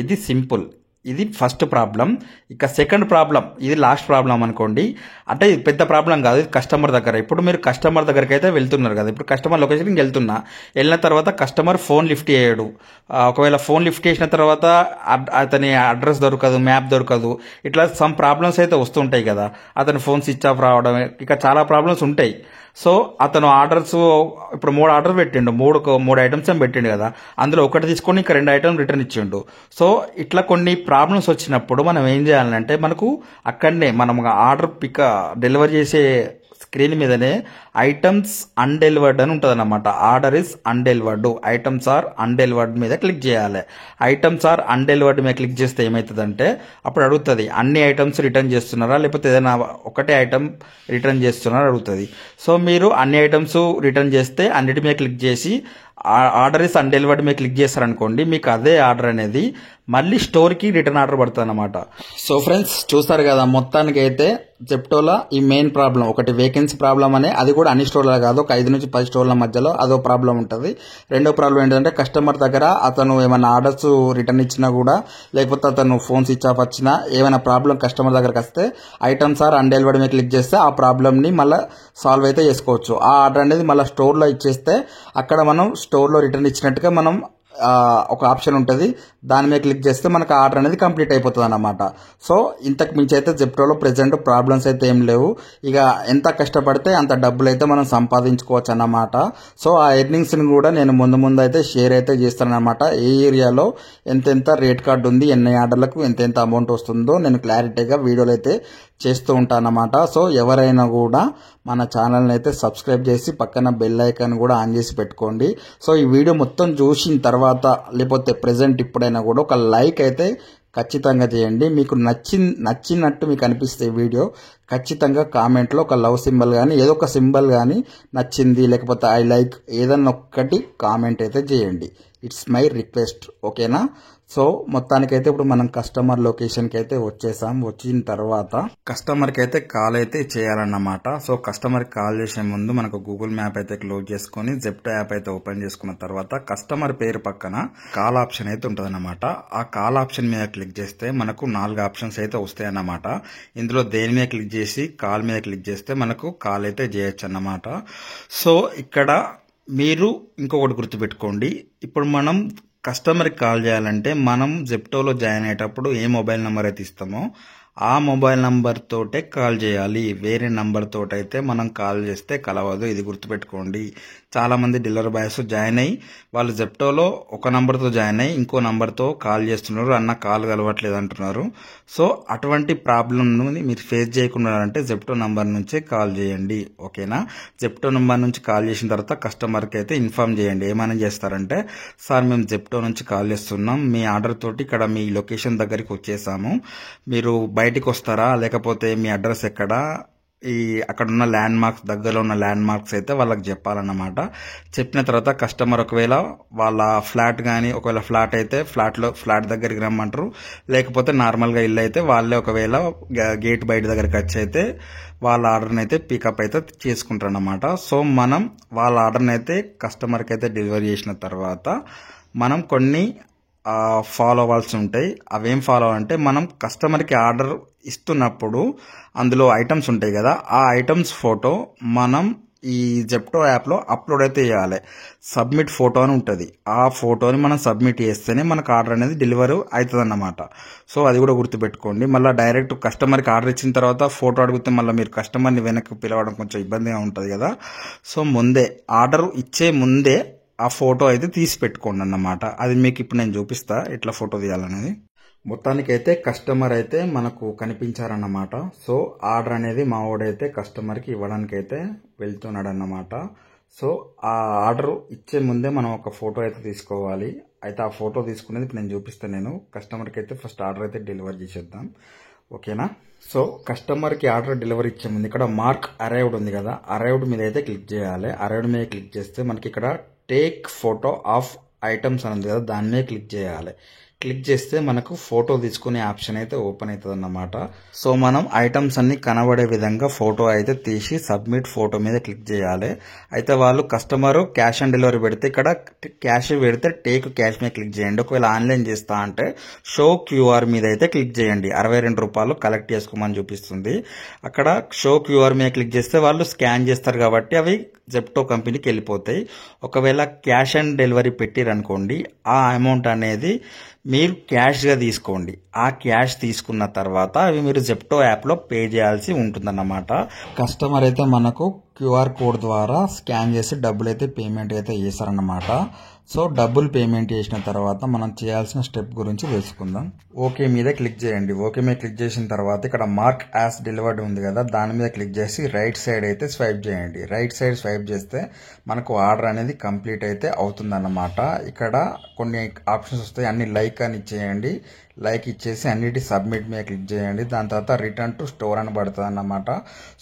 ఇది సింపుల్. ఇది ఫస్ట్ ప్రాబ్లం. ఇక సెకండ్ ప్రాబ్లం, ఇది లాస్ట్ ప్రాబ్లం అనుకోండి. అంటే ఇది పెద్ద ప్రాబ్లం కాదు, ఇది కస్టమర్ దగ్గర. ఇప్పుడు మీరు కస్టమర్ దగ్గరికి అయితే వెళ్తున్నారు కదా, ఇప్పుడు కస్టమర్ లొకేషన్కి వెళ్ళిన తర్వాత కస్టమర్ ఫోన్ లిఫ్ట్ చేయడు. ఒకవేళ ఫోన్ లిఫ్ట్ చేసిన తర్వాత అతని అడ్రస్ దొరకదు, మ్యాప్ దొరకదు, ఇట్లా సమ్ ప్రాబ్లమ్స్ అయితే వస్తుంటాయి కదా. అతని ఫోన్ స్విచ్ ఆఫ్ రావడం, ఇక చాలా ప్రాబ్లమ్స్ ఉంటాయి. సో అతను ఆర్డర్స్ ఇప్పుడు 3 ఆర్డర్ పెట్టిండు, 3 ఐటమ్స్ ఏం పెట్టిండు కదా, అందులో ఒకటి తీసుకొని ఇంకా 2 ఐటమ్ రిటర్న్ ఇచ్చిండు. సో ఇట్లా కొన్ని ప్రాబ్లమ్స్ వచ్చినప్పుడు మనం ఏం చేయాలంటే మనకు అక్కడనే మనం ఆర్డర్ డెలివరీ చేసే స్క్రీన్ మీదనే ఐటమ్స్ అన్డెలివర్డ్ అని ఉంటుంది అన్నమాట. Order is undelivered, items are undelivered మీద క్లిక్ చేయాలి. ఐటమ్స్ ఆర్ అన్డెలివర్డ్ మీద క్లిక్ చేస్తే ఏమవుతుందంటే అప్పుడు అడుగుతుంది అన్ని ఐటమ్స్ రిటర్న్ చేస్తున్నారా లేకపోతే ఏదైనా ఒకటే ఐటమ్ రిటర్న్ చేస్తున్నారా అడుగుతుంది. సో మీరు అన్ని ఐటమ్స్ రిటర్న్ చేస్తే అన్నిటి మీద క్లిక్ చేసి ఆర్డర్ ఇస్ అన్డెలివర్డ్ మీద క్లిక్ చేస్తారనుకోండి, మీకు అదే ఆర్డర్ అనేది మళ్ళీ స్టోర్కి రిటర్న్ ఆర్డర్ పడుతుంది అన్నమాట. సో ఫ్రెండ్స్ చూస్తారు కదా, మొత్తానికి అయితే జెప్టోలో ఈ మెయిన్ ప్రాబ్లం ఒకటి వేకెన్సీ ప్రాబ్లం అనే, అది కూడా అన్ని స్టోర్లో కాదు, ఒక 5 నుంచి 10 స్టోర్ల మధ్యలో అదో ప్రాబ్లం ఉంటుంది. రెండో ప్రాబ్లం ఏంటంటే కస్టమర్ దగ్గర అతను ఏమైనా ఆర్డర్స్ రిటర్న్ ఇచ్చినా కూడా లేకపోతే అతను ఫోన్ స్విచ్ ఆఫ్ వచ్చినా ఏమైనా ప్రాబ్లం కస్టమర్ దగ్గరకు వస్తే ఐటమ్స్ ఆర్ అన్డెలివర్డ్ మీద క్లిక్ చేస్తే ఆ ప్రాబ్లమ్ని మళ్ళీ సాల్వ్ అయితే చేసుకోవచ్చు. ఆ ఆర్డర్ అనేది మళ్ళీ స్టోర్లో ఇచ్చేస్తే అక్కడ మనం స్టోర్లో రిటర్న్ ఇచ్చినట్టుగా మనం ఒక ఆప్షన్ ఉంటుంది, దాని మీద క్లిక్ చేస్తే మనకు ఆర్డర్ అనేది కంప్లీట్ అయిపోతుంది అన్నమాట. సో ఇంతకు మించి అయితే జెప్టోలో ప్రెజెంట్ ప్రాబ్లమ్స్ అయితే ఏం లేవు. ఇక ఎంత కష్టపడితే అంత డబ్బులు అయితే మనం సంపాదించుకోవచ్చు అన్నమాట. సో ఆ ఎర్నింగ్స్ని కూడా నేను ముందు అయితే షేర్ అయితే చేస్తాను అన్నమాట. ఏ ఏరియాలో ఎంతెంత రేట్ కార్డు ఉంది, ఎన్ని ఆర్డర్లకు ఎంతెంత అమౌంట్ వస్తుందో నేను క్లారిటీగా వీడియోలు అయితే చేస్తూ ఉంటాను అన్నమాట. సో ఎవరైనా కూడా మన ఛానల్ని అయితే సబ్స్క్రైబ్ చేసి పక్కన బెల్ ఐకాన్ కూడా ఆన్ చేసి పెట్టుకోండి. సో ఈ వీడియో మొత్తం చూసిన తర్వాత లేకపోతే ప్రెజెంట్ ఇప్పుడైనా కూడా ఒక లైక్ అయితే ఖచ్చితంగా చేయండి. మీకు నచ్చినట్టు మీకు అనిపిస్తే వీడియో ఖచ్చితంగా కామెంట్లో ఒక లవ్ సింబల్ కానీ ఏదో ఒక సింబల్ కానీ నచ్చింది లేకపోతే ఐ లైక్ ఏదన్నా ఒక్కటి కామెంట్ అయితే చేయండి. It's my request. ఓకేనా? సో మొత్తానికైతే ఇప్పుడు మనం కస్టమర్ లొకేషన్కి అయితే వచ్చేసాం. వచ్చిన తర్వాత కస్టమర్కి అయితే కాల్ అయితే చేయాలన్నమాట. సో కస్టమర్కి కాల్ చేసే ముందు మనకు గూగుల్ మ్యాప్ అయితే క్లోజ్ చేసుకొని జెప్టో యాప్ అయితే ఓపెన్ చేసుకున్న తర్వాత కస్టమర్ పేరు పక్కన కాల్ ఆప్షన్ అయితే ఉంటుంది అన్నమాట. ఆ కాల్ ఆప్షన్ మీద క్లిక్ చేస్తే మనకు 4 ఆప్షన్స్ అయితే వస్తాయి అన్నమాట. ఇందులో దేని మీద క్లిక్ చేసి కాల్ మీద క్లిక్ చేస్తే మనకు కాల్ అయితే చేయొచ్చు అన్నమాట. సో ఇక్కడ మీరు ఇంకొకటి గుర్తుపెట్టుకోండి, ఇప్పుడు మనం కస్టమర్కి కాల్ చేయాలంటే మనం జెప్టోలో జాయిన్ అయ్యేటప్పుడు ఏ మొబైల్ నెంబర్ అయితే ఇస్తామో ఆ మొబైల్ నంబర్ తోటే కాల్ చేయాలి. వేరే నంబర్ తోటైతే మనం కాల్ చేస్తే కలవదు. ఇది గుర్తుపెట్టుకోండి. చాలా మంది డెలివరీ బాయ్స్ జాయిన్ అయ్యి వాళ్ళు జెప్టోలో ఒక నంబర్తో జాయిన్ అయ్యి ఇంకో నంబర్తో కాల్ చేస్తున్నారు, అన్న కాల్ కలవట్లేదు అంటున్నారు. సో అటువంటి ప్రాబ్లంను మీరు ఫేస్ చేయకుండా అంటే జెప్టో నంబర్ నుంచే కాల్ చేయండి. ఓకేనా? జెప్టో నంబర్ నుంచి కాల్ చేసిన తర్వాత కస్టమర్కి అయితే ఇన్ఫార్మ్ చేయండి. ఏమైనా చేస్తారంటే, సార్ మేము జెప్టో నుంచి కాల్ చేస్తున్నాం, మీ ఆర్డర్ తోటి ఇక్కడ మీ లొకేషన్ దగ్గరికి వచ్చేసాము, మీరు బయటికి వస్తారా లేకపోతే మీ అడ్రస్ ఎక్కడా, అక్కడ ఉన్న ల్యాండ్ మార్క్స్ దగ్గరలో ఉన్న ల్యాండ్ మార్క్స్ అయితే వాళ్ళకి చెప్పాలన్నమాట. చెప్పిన తర్వాత కస్టమర్ ఒకవేళ వాళ్ళ ఫ్లాట్ కానీ ఒకవేళ ఫ్లాట్ అయితే ఫ్లాట్ దగ్గరికి రమ్మంటారు, లేకపోతే నార్మల్గా ఇల్లు అయితే వాళ్ళే ఒకవేళ గేట్ బయట దగ్గరికి వచ్చి అయితే వాళ్ళ ఆర్డర్ని అయితే పికప్ అయితే చేసుకుంటారు అన్నమాట. సో మనం వాళ్ళ ఆర్డర్ని అయితే కస్టమర్కి అయితే డెలివరీ చేసిన తర్వాత మనం కొన్ని ఫాలో అవ్వాల్సి ఉంటాయి. అవేం ఫాలో అంటే మనం కస్టమర్కి ఆర్డర్ ఇస్తున్నప్పుడు అందులో ఐటమ్స్ ఉంటాయి కదా, ఆ ఐటమ్స్ ఫోటో మనం ఈ జెప్టో యాప్లో అప్లోడ్ అయితే చేయాలి. సబ్మిట్ ఫోటో అని ఉంటుంది. ఆ ఫోటోని మనం సబ్మిట్ చేస్తేనే మనకు ఆర్డర్ అనేది డెలివరీ అవుతుంది అన్నమాట. సో అది కూడా గుర్తుపెట్టుకోండి. మళ్ళీ డైరెక్ట్ కస్టమర్కి ఆర్డర్ ఇచ్చిన తర్వాత ఫోటో అడిగితే మళ్ళీ మీరు కస్టమర్ని వెనక్కి పిలవడం కొంచెం ఇబ్బందిగా ఉంటుంది కదా. సో ముందే ఆర్డర్ ఇచ్చే ముందే ఆ ఫోటో అయితే తీసి పెట్టుకోండి అన్నమాట. అది మీకు ఇప్పుడు నేను చూపిస్తా ఎట్లా ఫోటో తీయాలనేది. మొత్తానికైతే కస్టమర్ అయితే మనకు కనిపించారన్నమాట. సో ఆర్డర్ అనేది మా వాడైతే కస్టమర్కి ఇవ్వడానికి అయితే వెళ్తున్నాడు అన్నమాట. సో ఆ ఆర్డర్ ఇచ్చే ముందే మనం ఒక ఫోటో అయితే తీసుకోవాలి. అయితే ఆ ఫోటో తీసుకునేది ఇప్పుడు నేను చూపిస్తాను. నేను కస్టమర్కి అయితే ఫస్ట్ ఆర్డర్ అయితే డెలివరీ చేసేద్దాం, ఓకేనా. సో కస్టమర్కి ఆర్డర్ డెలివరీ ఇచ్చే ముందు ఇక్కడ మార్క్ అరైవ్డ్ ఉంది కదా, అరైవ్డ్ మీద అయితే క్లిక్ చేయాలి. అరైవ్డ్ మీద క్లిక్ చేస్తే మనకి ఇక్కడ టేక్ ఫోటో ఆఫ్ ఐటమ్స్ అని ఉంది కదా, దాని మీద క్లిక్ చేయాలి. క్లిక్ చేస్తే మనకు ఫోటో తీసుకునే ఆప్షన్ అయితే ఓపెన్ అవుతుంది అన్నమాట. సో మనం ఐటమ్స్ అన్ని కనబడే విధంగా ఫోటో అయితే తీసి సబ్మిట్ ఫోటో మీద క్లిక్ చేయాలి. అయితే వాళ్ళు కస్టమర్ క్యాష్ ఆన్ డెలివరీ పెడితే ఇక్కడ క్యాష్ పెడితే టేక్ క్యాష్ మీద క్లిక్ చేయండి. ఒకవేళ ఆన్లైన్ చేస్తా అంటే షో క్యూఆర్ మీద అయితే క్లిక్ చేయండి. 62 రూపాయలు కలెక్ట్ చేసుకోమని చూపిస్తుంది. అక్కడ షో క్యూఆర్ మీద క్లిక్ చేస్తే వాళ్ళు స్కాన్ చేస్తారు కాబట్టి అవి జెప్టో కంపెనీకి వెళ్ళిపోతాయి. ఒకవేళ క్యాష్ ఆన్ డెలివరీ పెట్టిరనుకోండి, ఆ అమౌంట్ అనేది మీరు క్యాష్గా తీసుకోండి. ఆ క్యాష్ తీసుకున్న తర్వాత అవి మీరు జెప్టో యాప్లో పే చేయాల్సి ఉంటుందన్నమాట. కస్టమర్ అయితే మనకు క్యూఆర్ కోడ్ ద్వారా స్కాన్ చేసి డబ్బులు అయితే పేమెంట్ అయితే చేశారన్నమాట. సో డబ్బులు పేమెంట్ చేసిన తర్వాత మనం చేయాల్సిన స్టెప్ గురించి తెలుసుకుందాం. ఓకే మీద క్లిక్ చేయండి. ఓకే మీద క్లిక్ చేసిన తర్వాత ఇక్కడ మార్క్ యాజ్ డెలివర్డ్ ఉంది కదా, దాని మీద క్లిక్ చేసి రైట్ సైడ్ అయితే స్వైప్ చేయండి. రైట్ సైడ్ స్వైప్ చేస్తే మనకు ఆర్డర్ అనేది కంప్లీట్ అయితే అవుతుందన్నమాట. ఇక్కడ కొన్ని ఆప్షన్స్ వస్తాయి, అన్ని లైక్ అని ఇచ్చేయండి. లైక్ ఇచ్చేసి అన్నిటి సబ్మిట్ మీద క్లిక్ చేయండి. దాని తర్వాత రిటర్న్ టు స్టోర్ అని పడుతుంది అన్నమాట.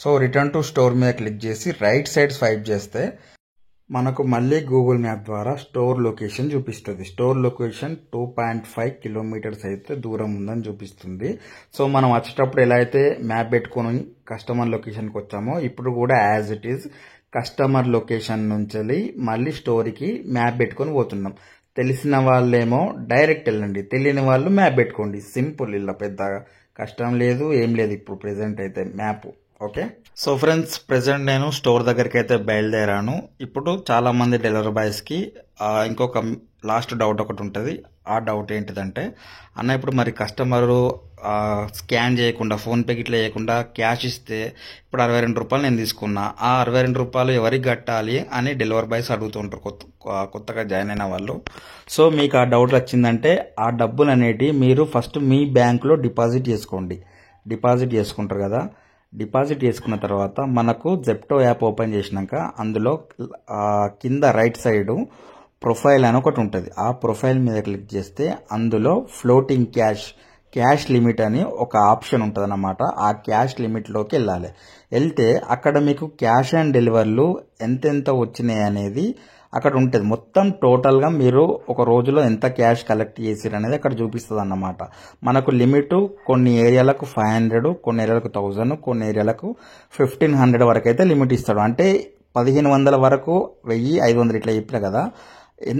సో రిటర్న్ టు స్టోర్ మీద క్లిక్ చేసి రైట్ సైడ్ స్వైప్ చేస్తే మనకు మళ్ళీ గూగుల్ మ్యాప్ ద్వారా స్టోర్ లొకేషన్ చూపిస్తుంది. స్టోర్ లొకేషన్ 2.5 కిలోమీటర్స్ అయితే దూరం ఉందని చూపిస్తుంది. సో మనం వచ్చేటప్పుడు ఎలా అయితే మ్యాప్ పెట్టుకొని కస్టమర్ లొకేషన్కి వచ్చామో ఇప్పుడు కూడా as it is customer location నుంచి మళ్ళీ స్టోర్కి మ్యాప్ పెట్టుకొని పోతున్నాం. తెలిసిన వాళ్ళేమో డైరెక్ట్ వెళ్ళండి, తెలియని వాళ్ళు మ్యాప్ పెట్టుకోండి. సింపుల్, ఇలా పెద్ద కష్టం లేదు, ఏం లేదు. ఇప్పుడు ప్రెసెంట్ అయితే map okay. So friends, present నేను స్టోర్ దగ్గరికి అయితే బయలుదేరాను. ఇప్పుడు చాలా మంది డెలివరీ బాయ్స్కి ఇంకొక లాస్ట్ డౌట్ ఒకటి ఉంటుంది. ఆ డౌట్ ఏంటిదంటే, అన్న ఇప్పుడు మరి కస్టమరు స్కాన్ చేయకుండా ఫోన్పేకి ఇట్లా చేయకుండా క్యాష్ ఇస్తే ఇప్పుడు 62 రూపాయలు నేను తీసుకున్నా, ఆ 62 రూపాయలు ఎవరికి కట్టాలి అని డెలివరీ బాయ్స్ అడుగుతుంటారు కొత్తగా జాయిన్ అయిన వాళ్ళు. సో మీకు ఆ డౌట్ వచ్చిందంటే ఆ డబ్బులు అనేటివి మీరు ఫస్ట్ మీ బ్యాంకులో డిపాజిట్ చేసుకోండి. డిపాజిట్ చేసుకుంటారు కదా, డిపాజిట్ చేసుకున్న తర్వాత మనకు జెప్టో యాప్ ఓపెన్ చేసినాక అందులో కింద రైట్ సైడు ప్రొఫైల్ అని ఒకటి ఉంటుంది. ఆ ప్రొఫైల్ మీద క్లిక్ చేస్తే అందులో ఫ్లోటింగ్ క్యాష్ లిమిట్ అని ఒక ఆప్షన్ ఉంటుంది అన్నమాట. ఆ క్యాష్ లిమిట్లోకి వెళ్ళాలి. వెళ్తే అక్కడ మీకు క్యాష్ ఆన్ డెలివరీలు ఎంతెంత వచ్చినాయి అనేది అక్కడ ఉంటుంది. మొత్తం టోటల్గా మీరు ఒక రోజులో ఎంత క్యాష్ కలెక్ట్ చేసారు అనేది అక్కడ చూపిస్తుంది అన్నమాట. మనకు లిమిట్ కొన్ని ఏరియాలకు 500, కొన్ని ఏరియాలకు 1000, కొన్ని ఏరియాలకు 1500 వరకు అయితే లిమిట్ ఇస్తాడు. అంటే 1500 వరకు 1000, 500 ఇట్లా చెప్పిన కదా,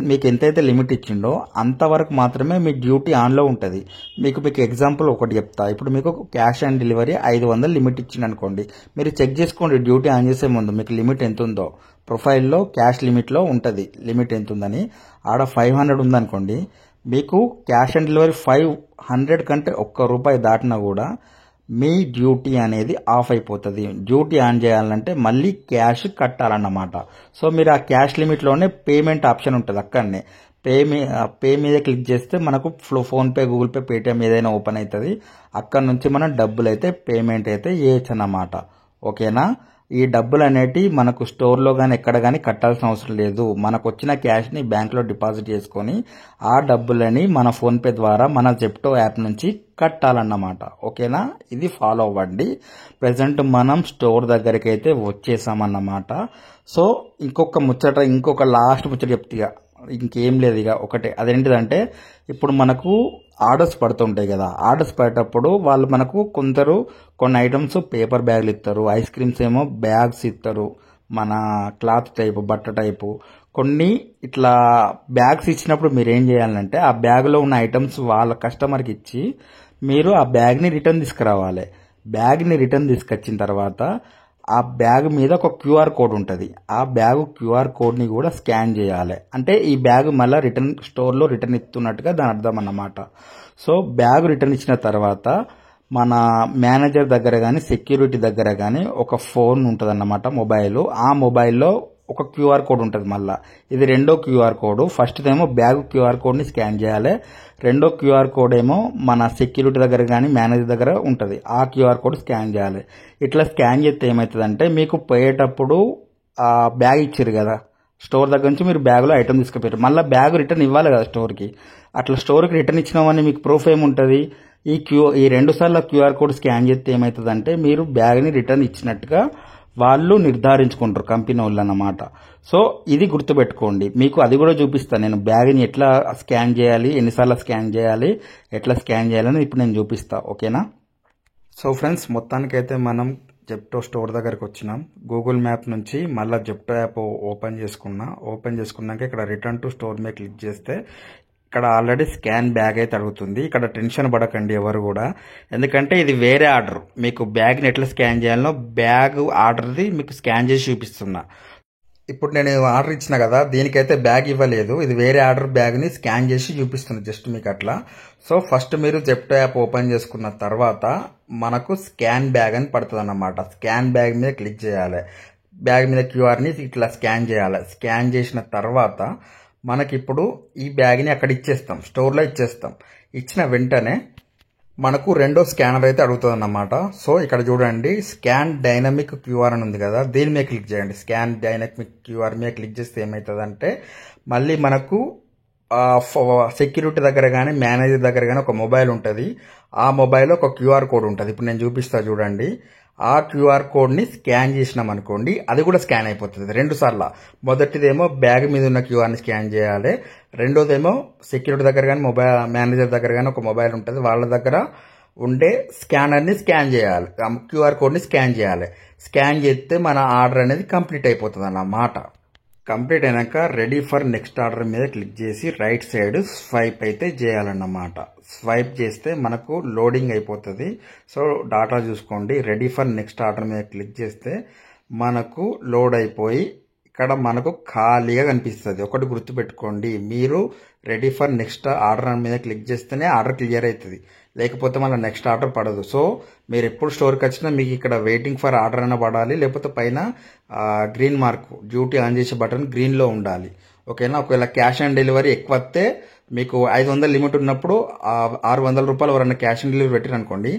మీకు ఎంతైతే లిమిట్ ఇచ్చిండో అంతవరకు మాత్రమే మీ డ్యూటీ ఆన్లో ఉంటుంది. మీకు ఎగ్జాంపుల్ ఒకటి చెప్తా. ఇప్పుడు మీకు క్యాష్ ఆన్ డెలివరీ 500 లిమిట్ ఇచ్చింది అనుకోండి, మీరు చెక్ చేసుకోండి డ్యూటీ ఆన్ చేసే ముందు మీకు లిమిట్ ఎంత ఉందో. ప్రొఫైల్లో క్యాష్ లిమిట్లో ఉంటుంది లిమిట్ ఎంత ఉందని. ఆడ 500 ఉందనుకోండి, మీకు క్యాష్ ఆన్ డెలివరీ 500 కంటే ₹1 దాటినా కూడా మీ డ్యూటీ అనేది ఆఫ్ అయిపోతుంది. డ్యూటీ ఆన్ చేయాలంటే మళ్ళీ క్యాష్ కట్టాలన్నమాట. సో మీరు ఆ క్యాష్ లిమిట్లోనే పేమెంట్ ఆప్షన్ ఉంటుంది. అక్కడనే పే మీద క్లిక్ చేస్తే మనకు ఫోన్పే, గూగుల్ పే, పేటిఎం ఏదైనా ఓపెన్ అవుతుంది. అక్కడ నుంచి మనం డబ్బులు అయితే పేమెంట్ అయితే చేయొచ్చు అన్నమాట. ఓకేనా. ఈ డబ్బులు అనేటి మనకు స్టోర్లో కానీ ఎక్కడ కానీ కట్టాల్సిన అవసరం లేదు. మనకు వచ్చిన క్యాష్ని బ్యాంక్లో డిపాజిట్ చేసుకొని ఆ డబ్బులని మన ఫోన్పే ద్వారా మన జెప్టో యాప్ నుంచి కట్టాలన్నమాట. ఓకేనా. ఇది ఫాలో అవ్వండి. ప్రజెంట్ మనం స్టోర్ దగ్గరికి అయితే వచ్చేసామన్నమాట. సో ఇంకొక లాస్ట్ ముచ్చట చెప్తా. ఇంకేం లేదు, ఇక ఒకటే. అదేంటిదంటే, ఇప్పుడు మనకు ఆర్డర్స్ పడుతుంటాయి కదా, ఆర్డర్స్ పడేటప్పుడు వాళ్ళు మనకు కొన్ని ఐటమ్స్ పేపర్ బ్యాగులు ఇస్తారు, ఐస్ క్రీమ్స్ ఏమో బ్యాగ్స్ ఇస్తారు, మన క్లాత్ టైపు, బట్ట టైపు, కొన్ని ఇట్లా బ్యాగ్స్ ఇచ్చినప్పుడు మీరు ఏం చేయాలంటే ఆ బ్యాగ్లో ఉన్న ఐటమ్స్ వాళ్ళ కస్టమర్కి ఇచ్చి మీరు ఆ బ్యాగ్ని రిటర్న్ తీసుకురావాలి. బ్యాగ్ని రిటర్న్ తీసుకొచ్చిన తర్వాత ఆ బ్యాగ్ మీద ఒక క్యూఆర్ కోడ్ ఉంటుంది. ఆ బ్యాగ్ క్యూఆర్ కోడ్ని కూడా స్కాన్ చేయాలి. అంటే ఈ బ్యాగ్ మళ్ళీ రిటర్న్ స్టోర్లో రిటర్న్ ఇస్తున్నట్టుగా దాని అర్థం అన్నమాట. సో బ్యాగ్ రిటర్న్ ఇచ్చిన తర్వాత మన మేనేజర్ దగ్గర కానీ సెక్యూరిటీ దగ్గర కానీ ఒక ఫోన్ ఉంటుంది అన్నమాట, మొబైల్. ఆ మొబైల్లో ఒక క్యూఆర్ కోడ్ ఉంటుంది. మళ్ళీ ఇది రెండో క్యూఆర్ కోడ్. ఫస్ట్ ఏమో బ్యాగ్ క్యూఆర్ కోడ్ని స్కాన్ చేయాలి. రెండో క్యూఆర్ కోడ్ ఏమో మన సెక్యూరిటీ దగ్గర కానీ మేనేజర్ దగ్గర ఉంటుంది. ఆ క్యూఆర్ కోడ్ స్కాన్ చేయాలి. ఇట్లా స్కాన్ చేస్తే ఏమవుతుందంటే మీకు పోయేటప్పుడు ఆ బ్యాగ్ ఇచ్చారు కదా స్టోర్ దగ్గర నుంచి, మీరు బ్యాగ్లో ఐటమ్ తీసుకుపోయారు, మళ్ళీ బ్యాగ్ రిటర్న్ ఇవ్వాలి కదా స్టోర్కి. అట్లా స్టోర్కి రిటర్న్ ఇచ్చినామని మీకు ప్రూఫ్ ఏముంటుంది? ఈ 2 సార్లు క్యూఆర్ కోడ్ స్కాన్ చేస్తే ఏమవుతుందంటే మీరు బ్యాగ్ని రిటర్న్ ఇచ్చినట్టుగా వాళ్ళు నిర్ధారించుకుంటారు, కంపెనీ వాళ్ళు అన్నమాట. సో ఇది గుర్తుపెట్టుకోండి. మీకు అది కూడా చూపిస్తాను నేను, బ్యాగ్ని ఎట్లా స్కాన్ చేయాలి, ఎన్నిసార్లు స్కాన్ చేయాలి, ఎట్లా స్కాన్ చేయాలని ఇప్పుడు నేను చూపిస్తా. ఓకేనా? సో ఫ్రెండ్స్, మొత్తానికైతే మనం జెప్టో స్టోర్ దగ్గరకు వచ్చినాం. గూగుల్ మ్యాప్ నుంచి మళ్ళీ జెప్టో యాప్ ఓపెన్ చేసుకున్నాక ఇక్కడ రిటర్న్ టు స్టోర్ మీద క్లిక్ చేస్తే ఇక్కడ ఆల్రెడీ స్కాన్ బ్యాగ్ అయితే అడుగుతుంది. ఇక్కడ టెన్షన్ పడకండి ఎవరు కూడా, ఎందుకంటే ఇది వేరే ఆర్డర్. మీకు బ్యాగ్ని ఎట్లా స్కాన్ చేయాలనో బ్యాగ్ ఆర్డర్ది మీకు స్కాన్ చేసి చూపిస్తున్నా. ఇప్పుడు నేను ఆర్డర్ ఇచ్చిన కదా, దీనికైతే బ్యాగ్ ఇవ్వలేదు, ఇది వేరే ఆర్డర్ బ్యాగ్ని స్కాన్ చేసి చూపిస్తుంది జస్ట్ మీకు అట్లా. సో ఫస్ట్ మీరు జెప్టో యాప్ ఓపెన్ చేసుకున్న తర్వాత మనకు స్కాన్ బ్యాగ్ అని పడుతుంది అన్నమాట. స్కాన్ బ్యాగ్ మీద క్లిక్ చేయాలి. బ్యాగ్ మీద క్యూఆర్ని ఇట్లా స్కాన్ చేయాలి. స్కాన్ చేసిన తర్వాత మనకిప్పుడు ఈ బ్యాగ్ని అక్కడ ఇచ్చేస్తాం, స్టోర్లో ఇచ్చేస్తాం. ఇచ్చిన వెంటనే మనకు రెండో స్కానర్ అయితే అడుగుతుంది అన్నమాట. సో ఇక్కడ చూడండి, స్కాన్ డైనమిక్ క్యూఆర్ అని ఉంది కదా, దీని మీద క్లిక్ చేయండి. స్కాన్ డైనమిక్ క్యూఆర్ మీద క్లిక్ చేస్తే ఏమవుతుందంటే మళ్ళీ మనకు సెక్యూరిటీ దగ్గర కానీ మేనేజర్ దగ్గర కానీ ఒక మొబైల్ ఉంటుంది. ఆ మొబైల్లో ఒక క్యూఆర్ కోడ్ ఉంటుంది. ఇప్పుడు నేను చూపిస్తా చూడండి. ఆ క్యూఆర్ కోడ్ని స్కాన్ చేసినాం అనుకోండి, అది కూడా స్కాన్ అయిపోతుంది 2 సార్లు. మొదటిదేమో బ్యాగ్ మీద ఉన్న క్యూఆర్ని స్కాన్ చేయాలి. రెండోదేమో సెక్యూరిటీ దగ్గర కానీ మేనేజర్ దగ్గర కానీ ఒక మొబైల్ ఉంటుంది, వాళ్ళ దగ్గర ఉండే స్కానర్ని స్కాన్ చేయాలి, క్యూఆర్ కోడ్ని స్కాన్ చేయాలి. స్కాన్ చేస్తే మన ఆర్డర్ అనేది కంప్లీట్ అయిపోతుంది అన్నమాట. కంప్లీట్ అయినాక రెడీ ఫర్ నెక్స్ట్ ఆర్డర్ మీద క్లిక్ చేసి రైట్ సైడ్ స్వైప్ అయితే చేయాలన్నమాట. స్వైప్ చేస్తే మనకు లోడింగ్ అయిపోతుంది. సో డాటా చూసుకోండి. రెడీ ఫర్ నెక్స్ట్ ఆర్డర్ మీద క్లిక్ చేస్తే మనకు లోడ్ అయిపోయి ఇక్కడ మనకు ఖాళీగా కనిపిస్తుంది. ఒకటి గుర్తుపెట్టుకోండి, మీరు రెడీ ఫర్ నెక్స్ట్ ఆర్డర్ మీద క్లిక్ చేస్తేనే ఆర్డర్ క్లియర్ అవుతుంది, లేకపోతే మళ్ళీ నెక్స్ట్ ఆర్డర్ పడదు. సో మీరు ఎప్పుడు స్టోర్కి వచ్చినా మీకు ఇక్కడ వెయిటింగ్ ఫర్ ఆర్డర్ అయినా పడాలి, లేకపోతే పైన గ్రీన్ మార్క్ డ్యూటీ ఆన్ చేసే బటన్ గ్రీన్లో ఉండాలి. ఓకేనా? ఒకవేళ క్యాష్ ఆన్ డెలివరీ ఎక్కువ వస్తే మీకు 500 లిమిట్ ఉన్నప్పుడు 600 రూపాయలు ఎవరన్నా క్యాష్ ఆన్ డెలివరీ పెట్టారు అనుకోండి,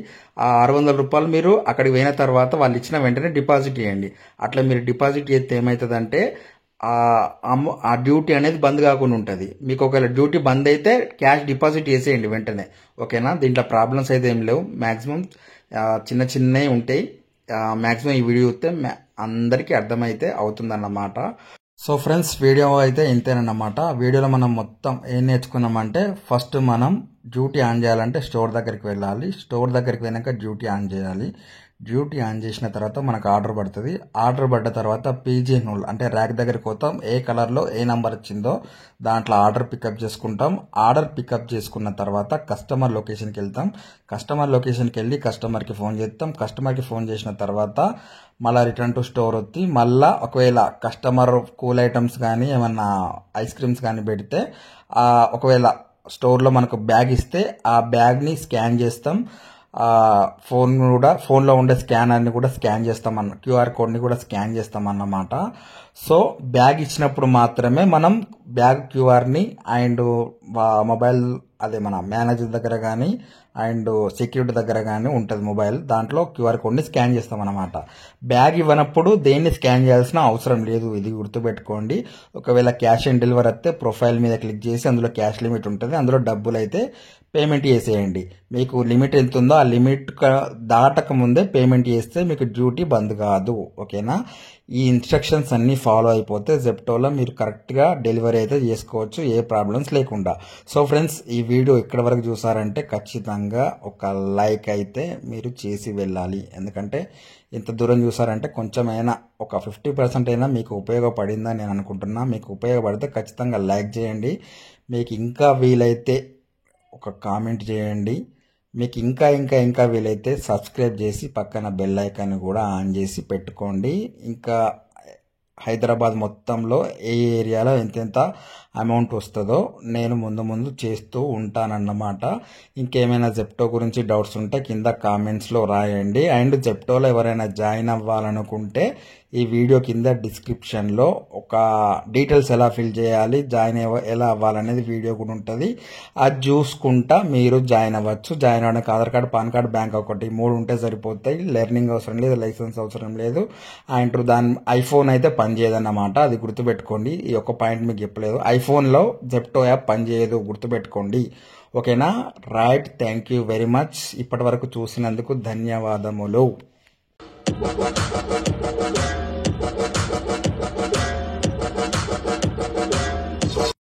ఆ 600 రూపాయలు మీరు అక్కడికి పోయిన తర్వాత వాళ్ళు ఇచ్చిన వెంటనే డిపాజిట్ చేయండి. అట్లా మీరు డిపాజిట్ చేస్తే ఏమవుతుందంటే ఆ డ్యూటీ అనేది బంద్ కాకుండా ఉంటుంది. మీకు ఒకవేళ డ్యూటీ బంద్ అయితే క్యాష్ డిపాజిట్ చేసేయండి వెంటనే. ఓకేనా? దీంట్లో ప్రాబ్లమ్స్ అయితే ఏం లేవు, మ్యాక్సిమం చిన్నవి ఉంటాయి. మ్యాక్సిమం ఈ వీడియో చూస్తే అందరికీ అర్థమైతే అవుతుందన్నమాట. సో ఫ్రెండ్స్, వీడియో అయితే ఇంతేనన్నమాట. వీడియోలో మనం మొత్తం ఏం నేర్చుకున్నామంటే, ఫస్ట్ మనం డ్యూటీ ఆన్ చేయాలంటే స్టోర్ దగ్గరికి వెళ్ళాలి. స్టోర్ దగ్గరికి వెళ్ళాక డ్యూటీ ఆన్ చేయాలి. డ్యూటీ ఆన్ చేసిన తర్వాత మనకు ఆర్డర్ పడుతుంది. ఆర్డర్ పడ్డ తర్వాత పీజీ నోల్ అంటే ర్యాక్ దగ్గరికి పోతాం. ఏ కలర్లో ఏ నెంబర్ వచ్చిందో దాంట్లో ఆర్డర్ పికప్ చేసుకుంటాం. ఆర్డర్ పికప్ చేసుకున్న తర్వాత కస్టమర్ లొకేషన్కి వెళ్తాం. కస్టమర్ లొకేషన్కి వెళ్ళి కస్టమర్కి ఫోన్ చేస్తాం. కస్టమర్కి ఫోన్ చేసిన తర్వాత మళ్ళీ రిటర్న్ టు స్టోర్ వచ్చి మళ్ళీ ఒకవేళ కస్టమర్ కూల్ ఐటమ్స్ కానీ ఏమన్నా ఐస్ క్రీమ్స్ కానీ పెడితే ఒకవేళ స్టోర్లో మనకు బ్యాగ్ ఇస్తే ఆ బ్యాగ్ని స్కాన్ చేస్తాం. ఫోన్లో ఉండే స్కానర్ని కూడా స్కాన్ చేస్తామన్న, క్యూఆర్ కోడ్ని కూడా స్కాన్ చేస్తామన్నమాట. సో బ్యాగ్ ఇచ్చినప్పుడు మాత్రమే మనం బ్యాగ్ క్యూఆర్ని అండ్ మొబైల్ అదే మన మేనేజర్ దగ్గర కానీ అండ్ సెక్యూరిటీ దగ్గర కానీ ఉంటుంది మొబైల్, దాంట్లో క్యూఆర్ కోడ్ని స్కాన్ చేస్తామన్నమాట. బ్యాగ్ ఇవ్వనప్పుడు దేన్ని స్కాన్ చేయాల్సిన అవసరం లేదు, ఇది గుర్తుపెట్టుకోండి. ఒకవేళ క్యాష్ ఆన్ డెలివరీ వస్తే ప్రొఫైల్ మీద క్లిక్ చేసి అందులో క్యాష్ లిమిట్ ఉంటుంది, అందులో డబ్బులు అయితే పేమెంట్ చేసేయండి. మీకు లిమిట్ ఎంత ఉందో ఆ లిమిట్ దాటక ముందే పేమెంట్ చేస్తే మీకు డ్యూటీ బంద్ కాదు. ఓకేనా? ఈ ఇన్స్ట్రక్షన్స్ అన్నీ ఫాలో అయిపోతే జెప్టోలో మీరు కరెక్ట్గా డెలివరీ అయితే చేసుకోవచ్చు, ఏ ప్రాబ్లమ్స్ లేకుండా. సో ఫ్రెండ్స్, ఈ వీడియో ఇక్కడ వరకు చూసారంటే ఖచ్చితంగా ఒక లైక్ అయితే మీరు చేసి వెళ్ళాలి. ఎందుకంటే ఇంత దూరం చూసారంటే కొంచెమైనా ఒక 50% అయినా మీకు ఉపయోగపడిందని నేను అనుకుంటున్నా. మీకు ఉపయోగపడితే ఖచ్చితంగా లైక్ చేయండి. మీకు ఇంకా వీలైతే ఒక కామెంట్ చేయండి. మీకు ఇంకా వీలైతే సబ్స్క్రైబ్ చేసి పక్కన బెల్ ఐకాన్ కూడా ఆన్ చేసి పెట్టుకోండి. ఇంకా హైదరాబాద్ మొత్తంలో ఏ ఏరియాలో ఎంతెంత అమౌంట్ వస్తుందో నేను ముందు చేస్తూ ఉంటానన్నమాట. ఇంకేమైనా జెప్టో గురించి డౌట్స్ ఉంటే కింద కామెంట్స్లో రాయండి. అండ్ జెప్టోలో ఎవరైనా జాయిన్ అవ్వాలనుకుంటే ఈ వీడియో కింద డిస్క్రిప్షన్లో ఒక డీటెయిల్స్ ఎలా ఫిల్ చేయాలి, ఎలా అవ్వాలనేది వీడియో కూడా ఉంటుంది. అది చూసుకుంటా మీరు జాయిన్ అవ్వచ్చు. జాయిన్ అవ్వడానికి Aadhaar card, pan card, bank ఒకటి 3 ఉంటే సరిపోతాయి. లెర్నింగ్ అవసరం లేదు, లైసెన్స్ అవసరం లేదు. అండ్ దాని ఐఫోన్ అయితే పనిచేయదన్నమాట, అది గుర్తుపెట్టుకోండి. ఈ ఒక్క పాయింట్ మీకు చెప్పలేదు, ఐఫోన్లో జెప్టో యాప్ పనిచేయదు, గుర్తుపెట్టుకోండి. ఓకేనా? Right, thank you very much. ఇప్పటి వరకు చూసినందుకు ధన్యవాదములు.